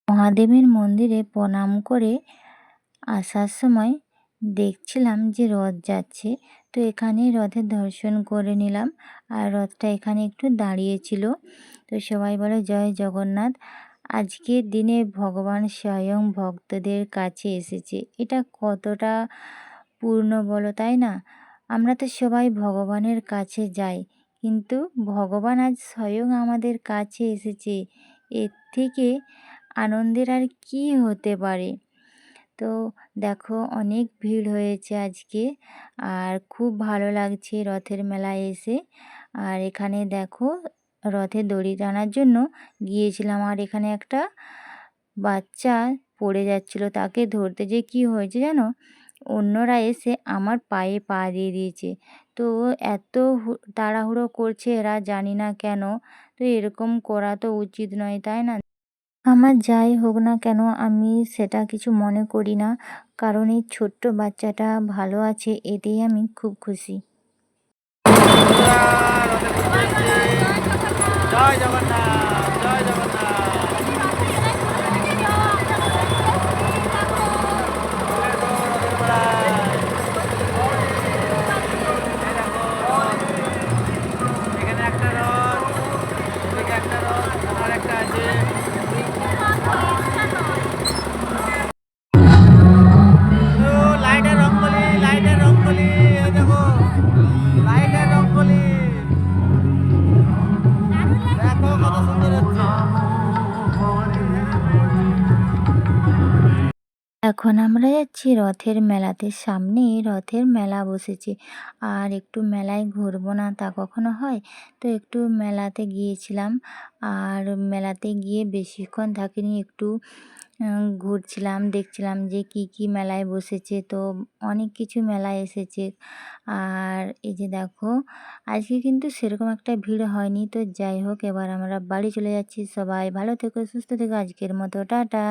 মহাদেবের মন্দিরে প্রণাম করে আসার সময় দেখছিলাম যে রথ যাচ্ছে, তো এখানে রথের দর্শন করে নিলাম। আর রথটা এখানে একটু দাঁড়িয়েছিল। তো সবাই বলে জয় জগন্নাথ। আজকের দিনে ভগবান স্বয়ং ভক্তদের কাছে এসেছে, এটা কতটা পূর্ণ বলো, তাই না? আমরা তো সবাই ভগবানের কাছে যাই, কিন্তু ভগবান আজ স্বয়ং আমাদের কাছে এসেছে, এর থেকে আনন্দের আর কি হতে পারে। তো দেখো অনেক ভিড় হয়েছে আজকে, আর খুব ভালো লাগছে রথের মেলায় এসে। আর এখানে দেখো রথে দড়ি টানার জন্য গিয়েছিলাম, আর এখানে একটা বাচ্চা পড়ে যাচ্ছিল, তাকে ধরতে যে কি হয়েছে জানো, অন্যরা এসে আমার পায়ে পা দিয়ে দিয়েছে। তো এত তাড়াহুড়ো করছে এরা, জানি না কেন। তো এরকম করা তো উচিত নয়, তাই না? আমার যাই হোক না কেন আমি সেটা কিছু মনে করি না, কারণ এই ছোট্ট বাচ্চাটা ভালো আছে, এতেই আমি খুব খুশি। জয় জগন্নাথ, জয় জগন্নাথ। এখানে একটা রথ, ওদিকে একটা রথ, আর একটা আছে। লাইটের রঙ্গোলি, লাইটের রঙ্গোলি, এই দেখো লাইটের রঙ্গোলি, দেখো কত সুন্দর হচ্ছে। এখন আমরা যাচ্ছি রথের মেলাতে, সামনেই রথের মেলা বসেছে। আর একটু মেলায় ঘুরবো না তা কখনো হয়? তো একটু মেলাতে গিয়েছিলাম, আর মেলাতে গিয়ে বেশিক্ষণ থাকিনি, একটু ঘুরছিলাম, দেখছিলাম যে কি কি মেলায় বসেছে। তো অনেক কিছু মেলায় এসেছে। আর এই যে দেখো আজকে কিন্তু সেরকম একটা ভিড় হয়নি। তো যাই হোক, এবার আমরা বাড়ি চলে যাচ্ছি। সবাই ভালো থেকো, সুস্থ থেকো, আজকের মতো টাটা।